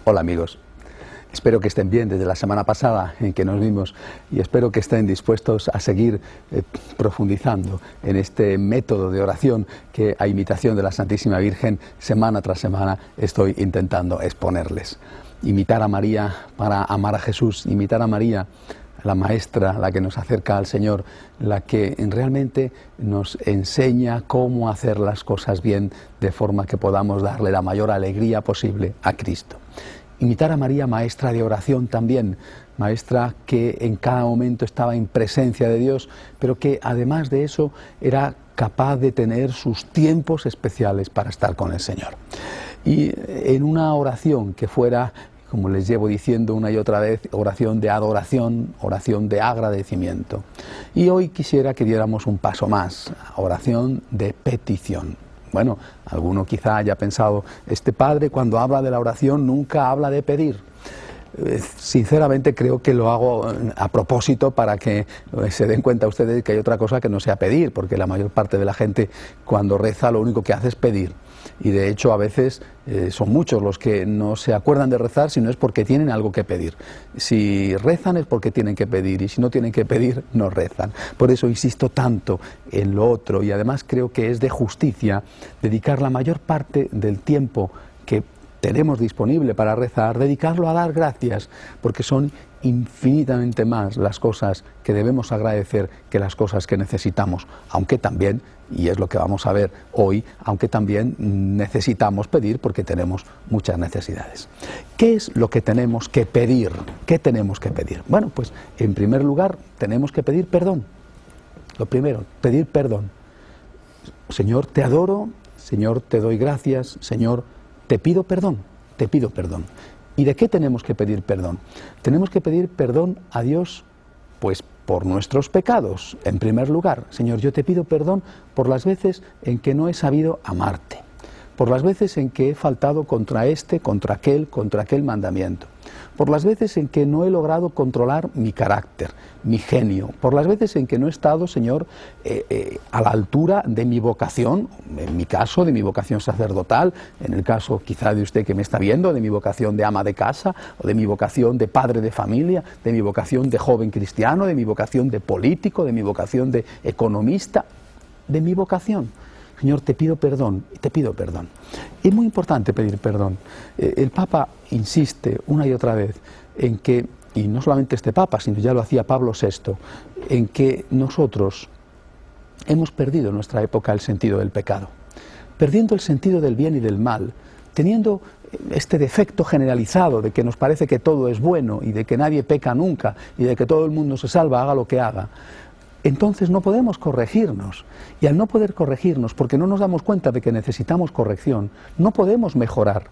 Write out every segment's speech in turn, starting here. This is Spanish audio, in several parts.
Hola amigos, espero que estén bien desde la semana pasada en que nos vimos y espero que estén dispuestos a seguir profundizando en este método de oración que a imitación de la Santísima Virgen semana tras semana estoy intentando exponerles. Imitar a María para amar a Jesús, imitar a María, la maestra, la que nos acerca al Señor, la que realmente nos enseña cómo hacer las cosas bien de forma que podamos darle la mayor alegría posible a Cristo. Imitar a María, maestra de oración también, maestra que en cada momento estaba en presencia de Dios, pero que además de eso era capaz de tener sus tiempos especiales para estar con el Señor. Y en una oración que fuera, como les llevo diciendo una y otra vez, oración de adoración, oración de agradecimiento. Y hoy quisiera que diéramos un paso más, oración de petición. Bueno, alguno quizá haya pensado, este padre cuando habla de la oración nunca habla de pedir. Sinceramente creo que lo hago a propósito para que se den cuenta ustedes que hay otra cosa que no sea pedir, porque la mayor parte de la gente cuando reza lo único que hace es pedir. Y de hecho a veces son muchos los que no se acuerdan de rezar si no es porque tienen algo que pedir. Si rezan es porque tienen que pedir y si no tienen que pedir no rezan. Por eso insisto tanto en lo otro y además creo que es de justicia dedicar la mayor parte del tiempo que tenemos disponible para rezar, dedicarlo a dar gracias, porque son infinitamente más las cosas que debemos agradecer que las cosas que necesitamos, aunque también, y es lo que vamos a ver hoy, aunque también necesitamos pedir porque tenemos muchas necesidades. ¿Qué es lo que tenemos que pedir? ¿Qué tenemos que pedir? Bueno, pues en primer lugar tenemos que pedir perdón. Lo primero, pedir perdón. Señor, te adoro, Señor, te doy gracias, Señor, te pido perdón, te pido perdón. ¿Y de qué tenemos que pedir perdón? Tenemos que pedir perdón a Dios, pues por nuestros pecados, en primer lugar. Señor, yo te pido perdón por las veces en que no he sabido amarte, por las veces en que he faltado contra aquel mandamiento, por las veces en que no he logrado controlar mi carácter, mi genio, por las veces en que no he estado, Señor, a la altura de mi vocación, en mi caso, de mi vocación sacerdotal, en el caso quizá de usted que me está viendo, de mi vocación de ama de casa, o de mi vocación de padre de familia, de mi vocación de joven cristiano, de mi vocación de político, de mi vocación de economista, de mi vocación. Señor, te pido perdón, te pido perdón. Es muy importante pedir perdón. El Papa insiste una y otra vez en que, y no solamente este Papa, sino ya lo hacía Pablo VI, en que nosotros hemos perdido en nuestra época el sentido del pecado, perdiendo el sentido del bien y del mal, teniendo este defecto generalizado de que nos parece que todo es bueno y de que nadie peca nunca y de que todo el mundo se salva, haga lo que haga. Entonces no podemos corregirnos, y al no poder corregirnos, porque no nos damos cuenta de que necesitamos corrección, no podemos mejorar.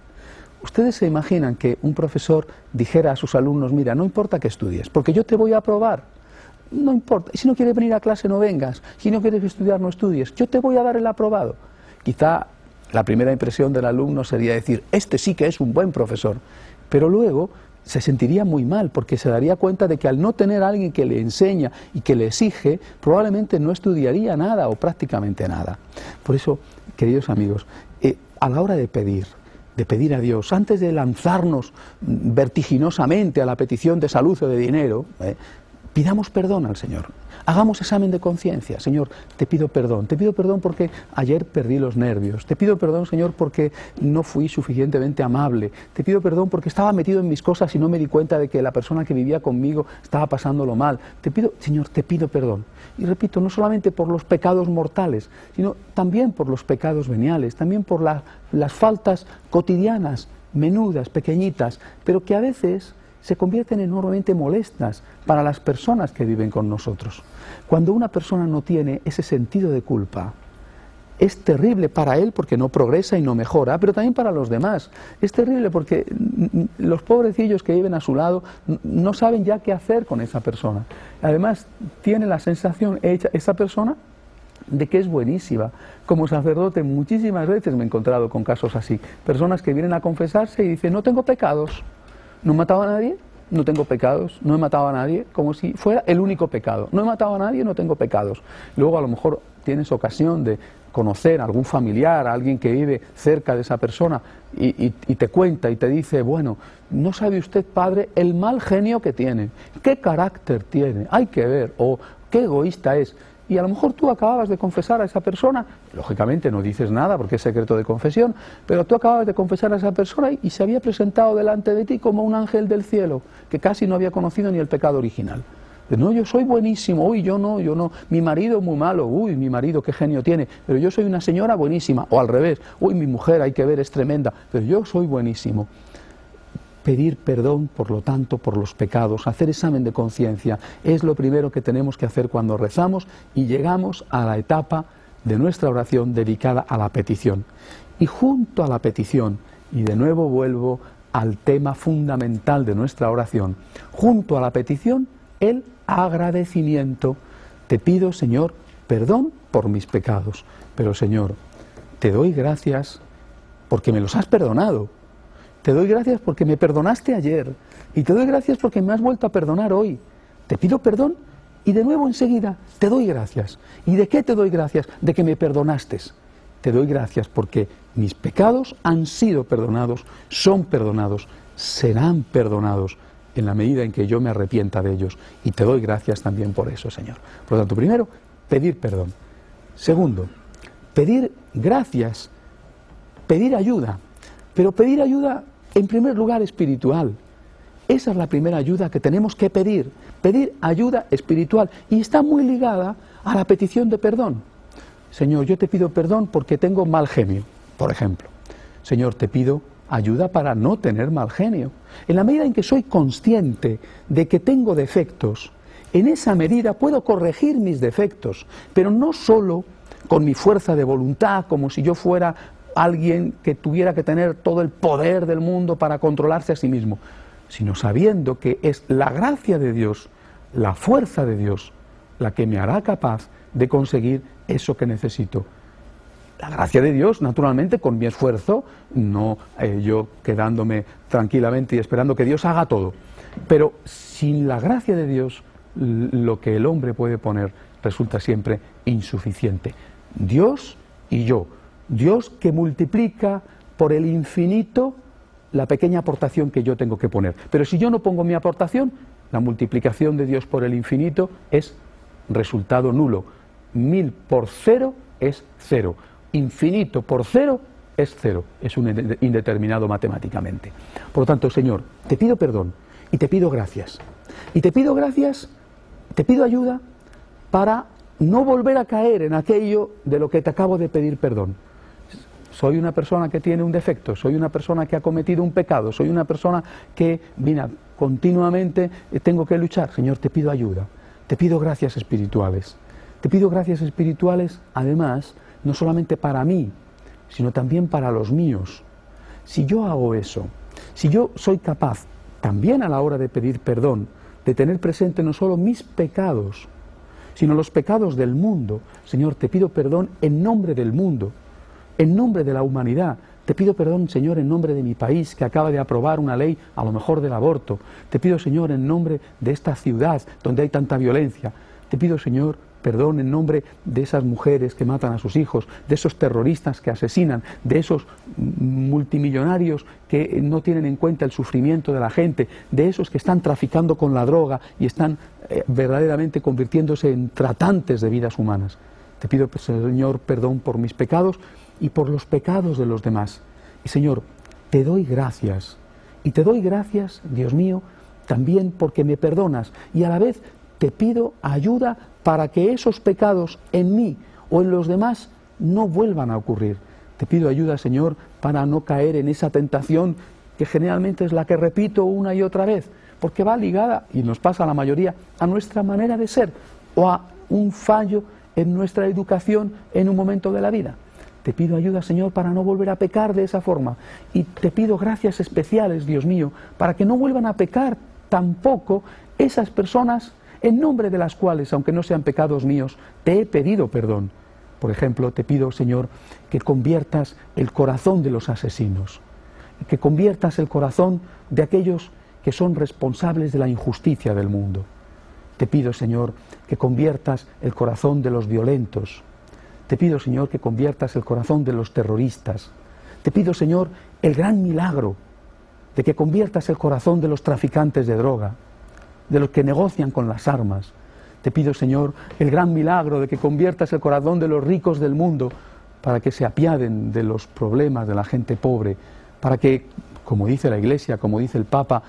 Ustedes se imaginan que un profesor dijera a sus alumnos, mira, no importa que estudies, porque yo te voy a aprobar, no importa, si no quieres venir a clase no vengas, si no quieres estudiar no estudies, yo te voy a dar el aprobado. Quizá la primera impresión del alumno sería decir, este sí que es un buen profesor, pero luego se sentiría muy mal porque se daría cuenta de que al no tener a alguien que le enseña y que le exige, probablemente no estudiaría nada o prácticamente nada. Por eso, queridos amigos, a la hora de pedir a Dios, antes de lanzarnos vertiginosamente a la petición de salud o de dinero, pidamos perdón al Señor. Hagamos examen de conciencia. Señor, te pido perdón porque ayer perdí los nervios, te pido perdón, Señor, porque no fui suficientemente amable, te pido perdón porque estaba metido en mis cosas y no me di cuenta de que la persona que vivía conmigo estaba pasándolo mal, Señor, te pido perdón. Y repito, no solamente por los pecados mortales, sino también por los pecados veniales, también por las faltas cotidianas, menudas, pequeñitas, pero que a veces se convierten enormemente molestas para las personas que viven con nosotros. Cuando una persona no tiene ese sentido de culpa, es terrible para él porque no progresa y no mejora, pero también para los demás. Es terrible porque los pobrecillos que viven a su lado no saben ya qué hacer con esa persona. Además, tiene la sensación esa persona de que es buenísima. Como sacerdote muchísimas veces me he encontrado con casos así. Personas que vienen a confesarse y dicen, no tengo pecados. No he matado a nadie, no tengo pecados, no he matado a nadie, como si fuera el único pecado. No he matado a nadie, no tengo pecados. Luego a lo mejor tienes ocasión de conocer a algún familiar, a alguien que vive cerca de esa persona y te cuenta y te dice, bueno, no sabe usted, padre, el mal genio que tiene, qué carácter tiene, hay que ver, o qué egoísta es. Y a lo mejor tú acababas de confesar a esa persona, lógicamente no dices nada porque es secreto de confesión, pero tú acababas de confesar a esa persona y se había presentado delante de ti como un ángel del cielo, que casi no había conocido ni el pecado original. No, yo soy buenísimo, uy, yo no, mi marido muy malo, uy, mi marido qué genio tiene, pero yo soy una señora buenísima, o al revés, uy, mi mujer hay que ver es tremenda, pero yo soy buenísimo. Pedir perdón, por lo tanto, por los pecados, hacer examen de conciencia, es lo primero que tenemos que hacer cuando rezamos y llegamos a la etapa de nuestra oración dedicada a la petición. Y junto a la petición, y de nuevo vuelvo al tema fundamental de nuestra oración, junto a la petición, el agradecimiento. Te pido, Señor, perdón por mis pecados, pero Señor, te doy gracias porque me los has perdonado. Te doy gracias porque me perdonaste ayer y te doy gracias porque me has vuelto a perdonar hoy. Te pido perdón y de nuevo enseguida te doy gracias. ¿Y de qué te doy gracias? De que me perdonaste. Te doy gracias porque mis pecados han sido perdonados, son perdonados, serán perdonados en la medida en que yo me arrepienta de ellos. Y te doy gracias también por eso, Señor. Por lo tanto, primero, pedir perdón. Segundo, pedir gracias, pedir ayuda. Pero pedir ayuda, en primer lugar, espiritual. Esa es la primera ayuda que tenemos que pedir. Pedir ayuda espiritual. Y está muy ligada a la petición de perdón. Señor, yo te pido perdón porque tengo mal genio, por ejemplo. Señor, te pido ayuda para no tener mal genio. En la medida en que soy consciente de que tengo defectos, en esa medida puedo corregir mis defectos, pero no solo con mi fuerza de voluntad, como si yo fuera alguien que tuviera que tener todo el poder del mundo para controlarse a sí mismo, sino sabiendo que es la gracia de Dios, la fuerza de Dios, la que me hará capaz de conseguir eso que necesito. La gracia de Dios, naturalmente, con mi esfuerzo, no yo quedándome tranquilamente y esperando que Dios haga todo. Pero sin la gracia de Dios, lo que el hombre puede poner resulta siempre insuficiente. Dios y yo. Dios que multiplica por el infinito la pequeña aportación que yo tengo que poner. Pero si yo no pongo mi aportación, la multiplicación de Dios por el infinito es resultado nulo. 1000 por 0 es 0. Infinito por 0 es 0. Es un indeterminado matemáticamente. Por lo tanto, Señor, te pido perdón y te pido gracias. Y te pido gracias, te pido ayuda para no volver a caer en aquello de lo que te acabo de pedir perdón. Soy una persona que tiene un defecto, soy una persona que ha cometido un pecado, soy una persona que, mira, continuamente tengo que luchar. Señor, te pido ayuda, te pido gracias espirituales. Te pido gracias espirituales, además, no solamente para mí, sino también para los míos. Si yo hago eso, si yo soy capaz, también a la hora de pedir perdón, de tener presente no solo mis pecados, sino los pecados del mundo, Señor, te pido perdón en nombre del mundo, en nombre de la humanidad. Te pido perdón, Señor, en nombre de mi país, que acaba de aprobar una ley, a lo mejor del aborto. Te pido, Señor, en nombre de esta ciudad donde hay tanta violencia. Te pido, Señor, perdón en nombre de esas mujeres que matan a sus hijos, de esos terroristas que asesinan, de esos multimillonarios que no tienen en cuenta el sufrimiento de la gente, de esos que están traficando con la droga y están verdaderamente convirtiéndose en tratantes de vidas humanas. Te pido, Señor, perdón por mis pecados y por los pecados de los demás. Y, Señor, te doy gracias. Y te doy gracias, Dios mío, también porque me perdonas. Y a la vez te pido ayuda para que esos pecados en mí o en los demás no vuelvan a ocurrir. Te pido ayuda, Señor, para no caer en esa tentación que generalmente es la que repito una y otra vez, porque va ligada, y nos pasa a la mayoría, a nuestra manera de ser o a un fallo en nuestra educación en un momento de la vida. Te pido ayuda, Señor, para no volver a pecar de esa forma. Y te pido gracias especiales, Dios mío, para que no vuelvan a pecar tampoco esas personas en nombre de las cuales, aunque no sean pecados míos, te he pedido perdón. Por ejemplo, te pido, Señor, que conviertas el corazón de los asesinos, que conviertas el corazón de aquellos que son responsables de la injusticia del mundo. Te pido, Señor, que conviertas el corazón de los violentos. Te pido, Señor, que conviertas el corazón de los terroristas. Te pido, Señor, el gran milagro de que conviertas el corazón de los traficantes de droga, de los que negocian con las armas. Te pido, Señor, el gran milagro de que conviertas el corazón de los ricos del mundo para que se apiaden de los problemas de la gente pobre, para que, como dice la Iglesia, como dice el Papa,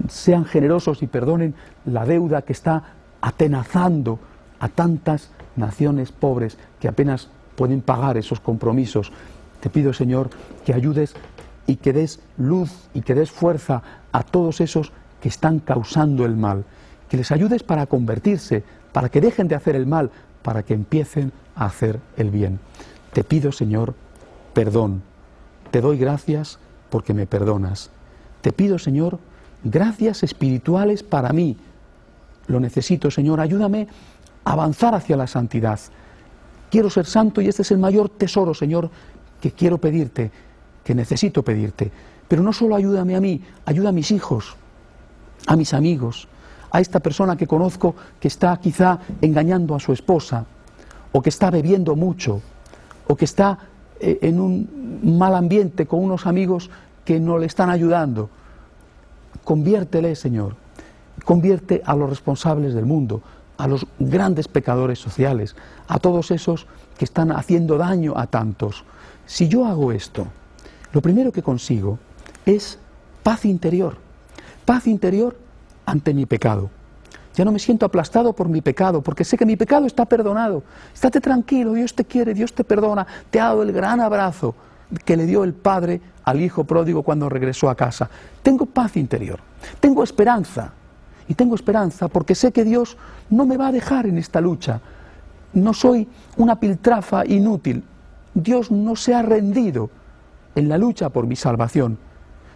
sean generosos y perdonen la deuda que está atenazando a tantas naciones pobres que apenas pueden pagar esos compromisos. Te pido, Señor, que ayudes y que des luz y que des fuerza a todos esos que están causando el mal, que les ayudes para convertirse, para que dejen de hacer el mal, para que empiecen a hacer el bien. Te pido, Señor, perdón. Te doy gracias porque me perdonas. Te pido, Señor, gracias espirituales para mí. Lo necesito, Señor, ayúdame a avanzar hacia la santidad. Quiero ser santo y este es el mayor tesoro, Señor, que quiero pedirte, que necesito pedirte. Pero no solo ayúdame a mí, ayuda a mis hijos, a mis amigos, a esta persona que conozco que está quizá engañando a su esposa, o que está bebiendo mucho, o que está en un mal ambiente con unos amigos que no le están ayudando. Conviértele, Señor, convierte a los responsables del mundo, a los grandes pecadores sociales, a todos esos que están haciendo daño a tantos. Si yo hago esto, lo primero que consigo es paz interior ante mi pecado. Ya no me siento aplastado por mi pecado, porque sé que mi pecado está perdonado. Estate tranquilo, Dios te quiere, Dios te perdona, te ha dado el gran abrazo que le dio el Padre al Hijo pródigo cuando regresó a casa. Tengo paz interior, tengo esperanza, y tengo esperanza porque sé que Dios no me va a dejar en esta lucha. No soy una piltrafa inútil. Dios no se ha rendido en la lucha por mi salvación.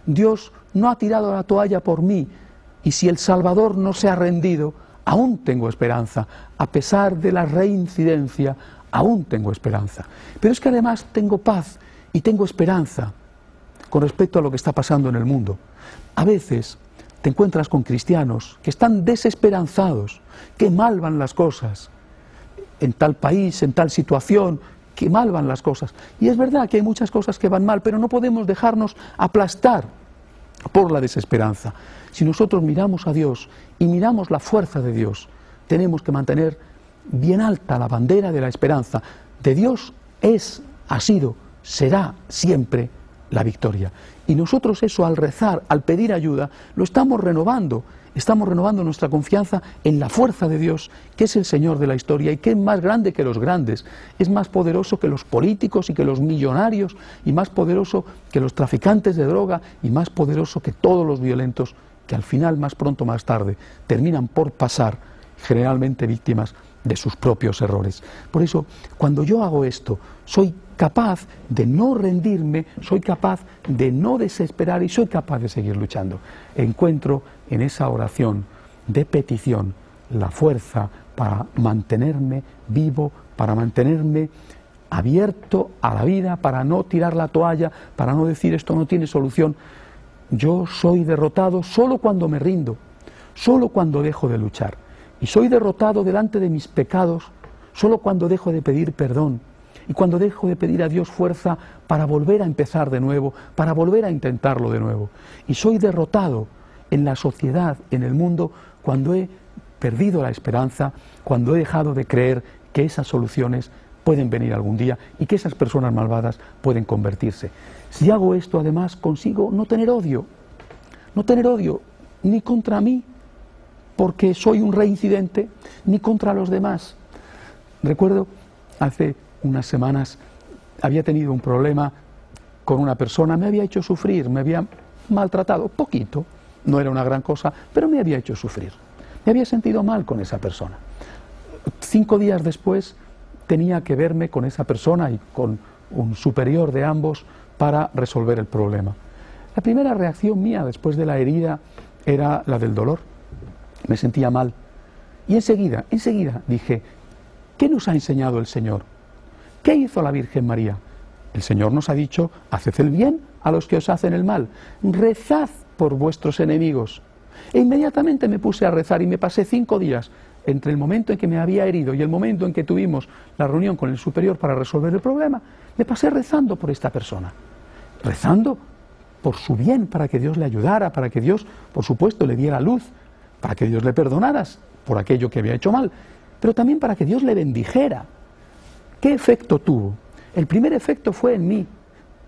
Dios no ha tirado la toalla por mí. Y si el Salvador no se ha rendido, aún tengo esperanza. A pesar de la reincidencia, aún tengo esperanza. Pero es que además tengo paz y tengo esperanza con respecto a lo que está pasando en el mundo. A veces te encuentras con cristianos que están desesperanzados, que mal van las cosas, en tal país, en tal situación, que mal van las cosas. Y es verdad que hay muchas cosas que van mal, pero no podemos dejarnos aplastar por la desesperanza. Si nosotros miramos a Dios y miramos la fuerza de Dios, tenemos que mantener bien alta la bandera de la esperanza. De Dios es, ha sido, será siempre la victoria. Y nosotros eso, al rezar, al pedir ayuda, lo estamos renovando nuestra confianza en la fuerza de Dios, que es el Señor de la historia y que es más grande que los grandes, es más poderoso que los políticos y que los millonarios, y más poderoso que los traficantes de droga, y más poderoso que todos los violentos, que al final, más pronto o más tarde, terminan por pasar, generalmente víctimas de sus propios errores. Por eso, cuando yo hago esto, soy capaz de no rendirme, soy capaz de no desesperar y soy capaz de seguir luchando. Encuentro en esa oración de petición la fuerza para mantenerme vivo, para mantenerme abierto a la vida, para no tirar la toalla, para no decir esto no tiene solución. Yo soy derrotado solo cuando me rindo, solo cuando dejo de luchar. Y soy derrotado delante de mis pecados solo cuando dejo de pedir perdón y cuando dejo de pedir a Dios fuerza para volver a empezar de nuevo, para volver a intentarlo de nuevo. Y soy derrotado en la sociedad, en el mundo, cuando he perdido la esperanza, cuando he dejado de creer que esas soluciones pueden venir algún día y que esas personas malvadas pueden convertirse. Si hago esto, además, consigo no tener odio ni contra mí, porque soy un reincidente, ni contra los demás. Recuerdo, hace unas semanas, había tenido un problema con una persona, me había hecho sufrir, me había maltratado, poquito, no era una gran cosa, pero me había hecho sufrir. Me había sentido mal con esa persona. 5 días después tenía que verme con esa persona y con un superior de ambos para resolver el problema. La primera reacción mía después de la herida era la del dolor. Me sentía mal. Y enseguida dije, ¿qué nos ha enseñado el Señor? ¿Qué hizo la Virgen María? El Señor nos ha dicho, haced el bien a los que os hacen el mal. Rezad por vuestros enemigos. E inmediatamente me puse a rezar y me pasé 5 días entre el momento en que me había herido y el momento en que tuvimos la reunión con el superior para resolver el problema. Me pasé rezando por esta persona, rezando por su bien, para que Dios le ayudara, para que Dios, por supuesto, le diera luz, para que Dios le perdonara por aquello que había hecho mal, pero también para que Dios le bendijera. ¿Qué efecto tuvo? El primer efecto fue en mí.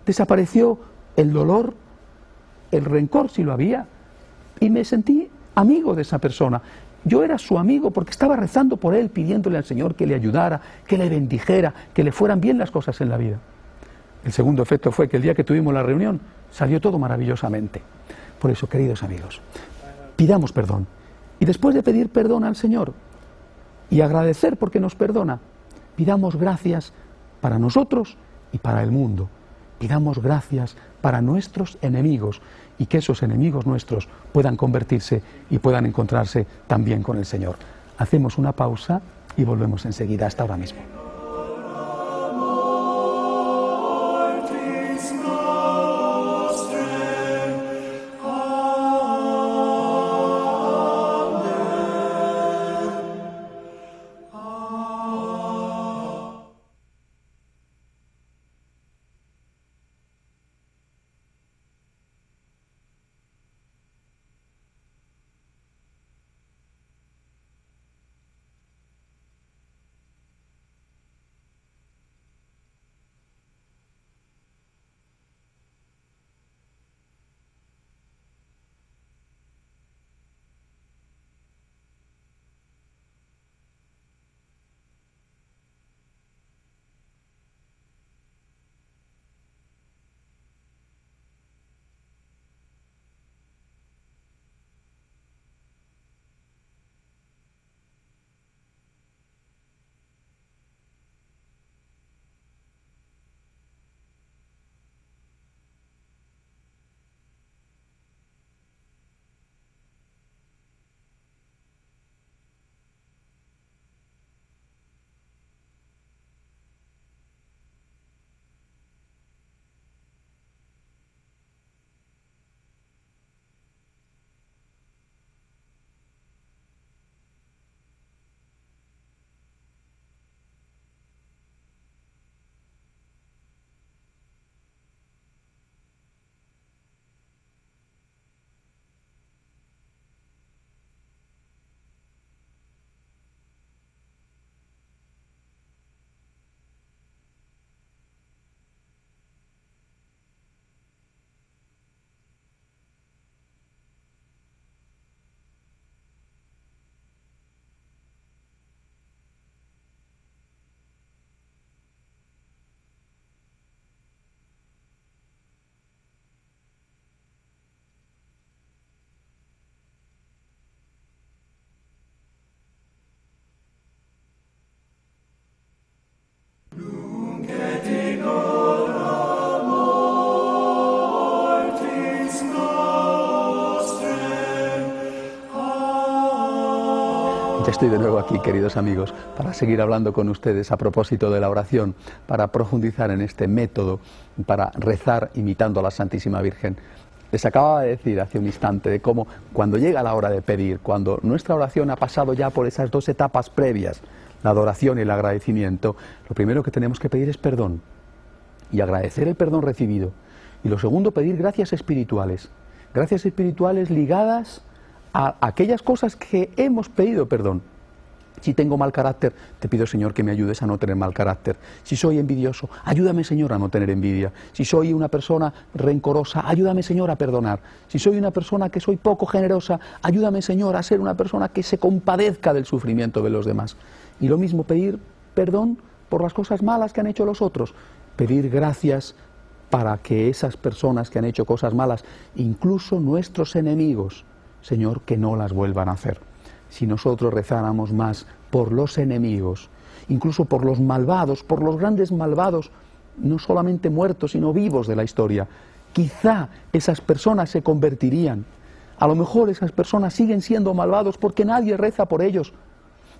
Desapareció el dolor, el rencor si lo había, y me sentí amigo de esa persona. Yo era su amigo porque estaba rezando por él, pidiéndole al Señor que le ayudara, que le bendijera, que le fueran bien las cosas en la vida. El segundo efecto fue que el día que tuvimos la reunión salió todo maravillosamente. Por eso, queridos amigos, pidamos perdón. Y después de pedir perdón al Señor y agradecer porque nos perdona, pidamos gracias para nosotros y para el mundo. Pidamos gracias para nuestros enemigos y que esos enemigos nuestros puedan convertirse y puedan encontrarse también con el Señor. Hacemos una pausa y volvemos enseguida. Hasta ahora mismo. Ya estoy de nuevo aquí, queridos amigos, para seguir hablando con ustedes a propósito de la oración, para profundizar en este método, para rezar imitando a la Santísima Virgen. Les acababa de decir hace un instante de cómo cuando llega la hora de pedir, cuando nuestra oración ha pasado ya por esas 2 etapas previas, la adoración y el agradecimiento, lo primero que tenemos que pedir es perdón y agradecer el perdón recibido. Y lo segundo, pedir gracias espirituales ligadas a aquellas cosas que hemos pedido perdón. Si tengo mal carácter, te pido, Señor, que me ayudes a no tener mal carácter. Si soy envidioso, ayúdame, Señor, a no tener envidia. Si soy una persona rencorosa, ayúdame, Señor, a perdonar. Si soy una persona que soy poco generosa, ayúdame, Señor, a ser una persona que se compadezca del sufrimiento de los demás. Y lo mismo, pedir perdón por las cosas malas que han hecho los otros. Pedir gracias para que esas personas que han hecho cosas malas, incluso nuestros enemigos, Señor, que no las vuelvan a hacer. Si nosotros rezáramos más por los enemigos, incluso por los malvados, por los grandes malvados, no solamente muertos, sino vivos de la historia, quizá esas personas se convertirían. A lo mejor esas personas siguen siendo malvados porque nadie reza por ellos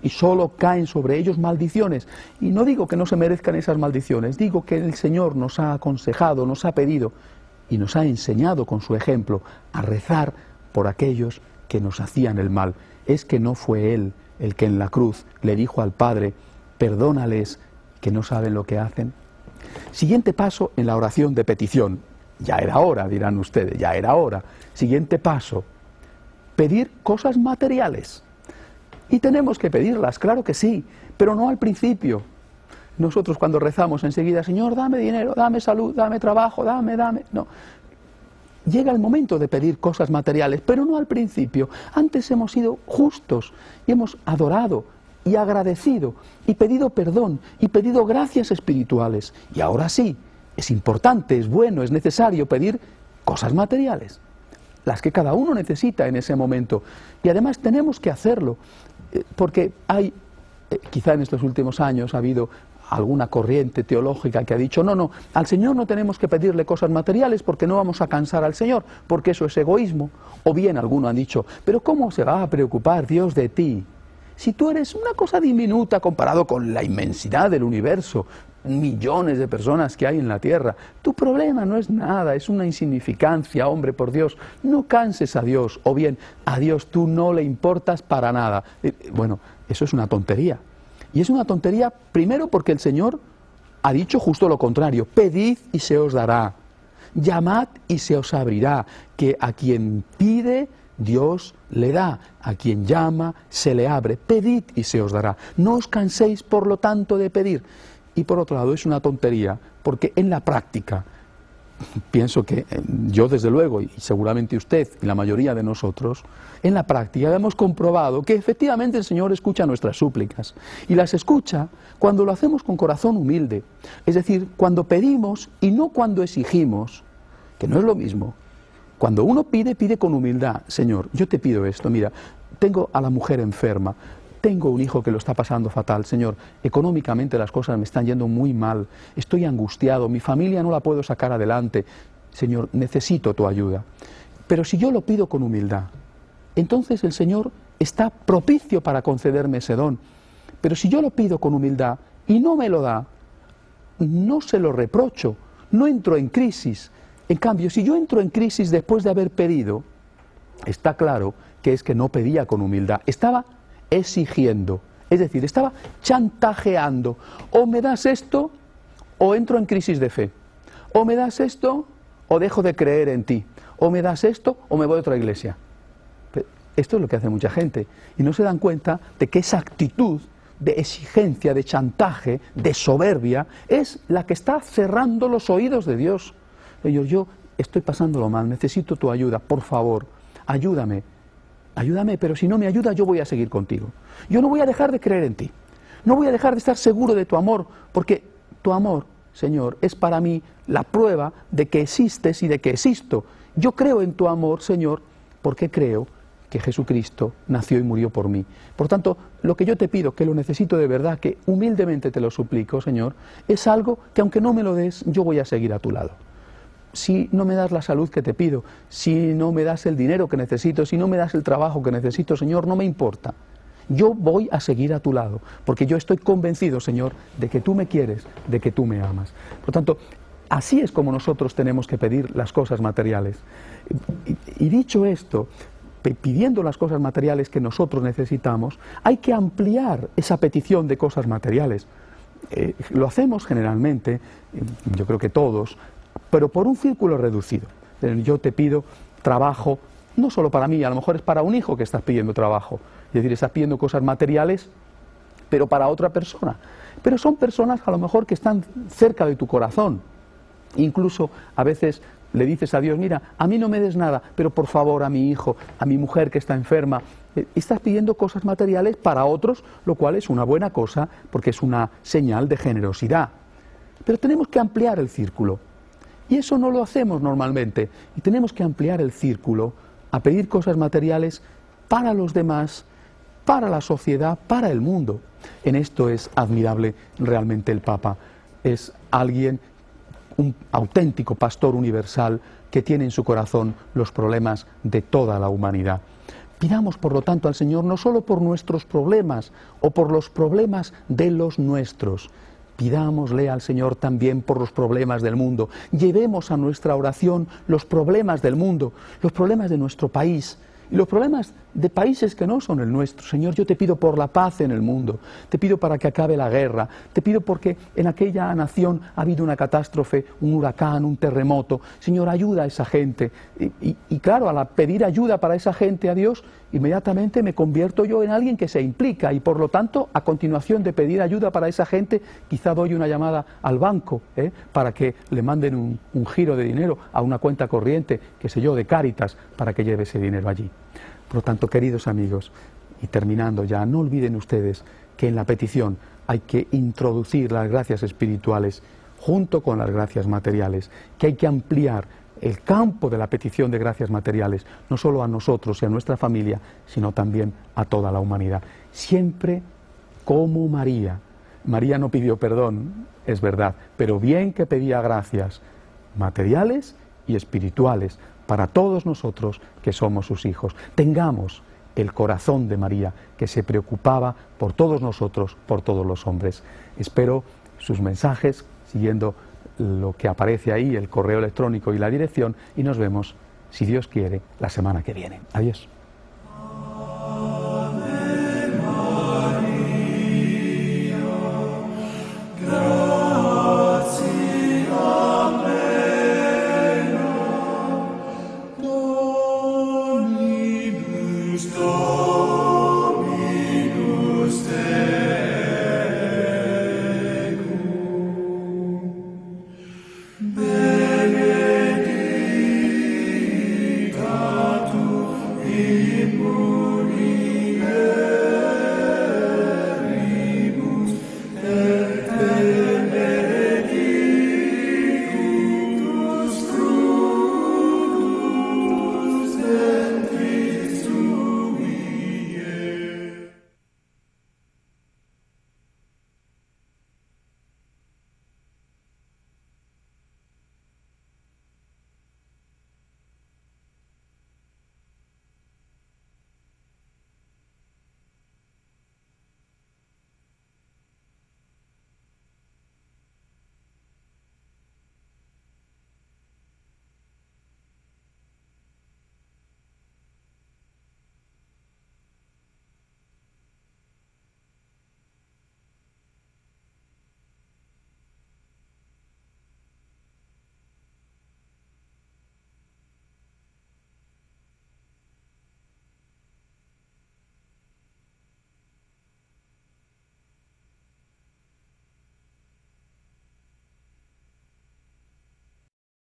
y solo caen sobre ellos maldiciones. Y no digo que no se merezcan esas maldiciones, digo que el Señor nos ha aconsejado, nos ha pedido y nos ha enseñado con su ejemplo a rezar por aquellos que nos hacían el mal. ¿Es que no fue Él el que en la cruz le dijo al Padre, perdónales que no saben lo que hacen? Siguiente paso en la oración de petición. Ya era hora, dirán ustedes, ya era hora. Siguiente paso, pedir cosas materiales. Y tenemos que pedirlas, claro que sí, pero no al principio. Nosotros cuando rezamos enseguida, Señor, dame dinero, dame salud, dame trabajo, dame. No. Llega el momento de pedir cosas materiales, pero no al principio. Antes hemos sido justos y hemos adorado y agradecido y pedido perdón y pedido gracias espirituales. Y ahora sí, es importante, es bueno, es necesario pedir cosas materiales, las que cada uno necesita en ese momento. Y además tenemos que hacerlo, porque hay, quizá en estos últimos años ha habido alguna corriente teológica que ha dicho, no, al Señor no tenemos que pedirle cosas materiales porque no vamos a cansar al Señor, porque eso es egoísmo. O bien algunos han dicho, pero ¿cómo se va a preocupar Dios de ti? Si tú eres una cosa diminuta comparado con la inmensidad del universo, millones de personas que hay en la tierra, tu problema no es nada, es una insignificancia, hombre, por Dios, no canses a Dios, o bien, a Dios tú no le importas para nada. Bueno, eso es una tontería. Y es una tontería primero porque el Señor ha dicho justo lo contrario, pedid y se os dará, llamad y se os abrirá, que a quien pide Dios le da, a quien llama se le abre, pedid y se os dará, no os canséis por lo tanto de pedir. Y por otro lado es una tontería porque en la práctica, pienso que yo desde luego y seguramente usted y la mayoría de nosotros, en la práctica hemos comprobado que efectivamente el Señor escucha nuestras súplicas y las escucha cuando lo hacemos con corazón humilde, es decir, cuando pedimos y no cuando exigimos, que no es lo mismo. Cuando uno pide, pide con humildad, Señor, yo te pido esto, mira, tengo a la mujer enferma, tengo un hijo que lo está pasando fatal, Señor, económicamente las cosas me están yendo muy mal, estoy angustiado, mi familia no la puedo sacar adelante, Señor, necesito tu ayuda. Pero si yo lo pido con humildad, entonces el Señor está propicio para concederme ese don. Pero si yo lo pido con humildad y no me lo da, no se lo reprocho, no entro en crisis. En cambio, si yo entro en crisis después de haber pedido, está claro que es que no pedía con humildad, estaba exigiendo, es decir, estaba chantajeando. O me das esto, o entro en crisis de fe. O me das esto, o dejo de creer en ti. O me das esto, o me voy a otra iglesia. Esto es lo que hace mucha gente. Y no se dan cuenta de que esa actitud de exigencia, de chantaje, de soberbia, es la que está cerrando los oídos de Dios. Yo estoy pasándolo mal, necesito tu ayuda, por favor, ayúdame, pero si no me ayudas yo voy a seguir contigo. Yo no voy a dejar de creer en ti, no voy a dejar de estar seguro de tu amor, porque tu amor, Señor, es para mí la prueba de que existes y de que existo. Yo creo en tu amor, Señor, porque creo que Jesucristo nació y murió por mí. Por tanto, lo que yo te pido, que lo necesito de verdad, que humildemente te lo suplico, Señor, es algo que aunque no me lo des, yo voy a seguir a tu lado. Si no me das la salud que te pido, si no me das el dinero que necesito, si no me das el trabajo que necesito, Señor, no me importa. Yo voy a seguir a tu lado, porque yo estoy convencido, Señor, de que tú me quieres, de que tú me amas. Por tanto, así es como nosotros tenemos que pedir las cosas materiales. Y dicho esto, pidiendo las cosas materiales que nosotros necesitamos, hay que ampliar esa petición de cosas materiales. Lo hacemos generalmente, yo creo que todos, pero por un círculo reducido. Yo te pido trabajo, no solo para mí, a lo mejor es para un hijo que estás pidiendo trabajo, es decir, estás pidiendo cosas materiales, pero para otra persona. Pero son personas a lo mejor que están cerca de tu corazón. Incluso a veces le dices a Dios, mira, a mí no me des nada, pero por favor a mi hijo, a mi mujer que está enferma. Estás pidiendo cosas materiales para otros, lo cual es una buena cosa, porque es una señal de generosidad. Pero tenemos que ampliar el círculo. Y eso no lo hacemos normalmente. Y tenemos que ampliar el círculo a pedir cosas materiales para los demás, para la sociedad, para el mundo. En esto es admirable realmente el Papa. Es alguien, un auténtico pastor universal que tiene en su corazón los problemas de toda la humanidad. Pidamos, por lo tanto, al Señor no solo por nuestros problemas o por los problemas de los nuestros. Pidámosle al Señor también por los problemas del mundo. Llevemos a nuestra oración los problemas del mundo, los problemas de nuestro país y los problemas de países que no son el nuestro. Señor, yo te pido por la paz en el mundo, te pido para que acabe la guerra, te pido porque en aquella nación ha habido una catástrofe, un huracán, un terremoto. Señor, ayuda a esa gente. Y claro, al pedir ayuda para esa gente a Dios, inmediatamente me convierto yo en alguien que se implica y por lo tanto, a continuación de pedir ayuda para esa gente, quizá doy una llamada al banco para que le manden un giro de dinero a una cuenta corriente, qué sé yo, de Cáritas, para que lleve ese dinero allí. Por lo tanto, queridos amigos, y terminando ya, no olviden ustedes que en la petición hay que introducir las gracias espirituales junto con las gracias materiales, que hay que ampliar el campo de la petición de gracias materiales, no solo a nosotros y a nuestra familia, sino también a toda la humanidad. Siempre como María. María no pidió perdón, es verdad, pero bien que pedía gracias materiales y espirituales para todos nosotros que somos sus hijos. Tengamos el corazón de María, que se preocupaba por todos nosotros, por todos los hombres. Espero sus mensajes, siguiendo lo que aparece ahí, el correo electrónico y la dirección, y nos vemos, si Dios quiere, la semana que viene. Adiós.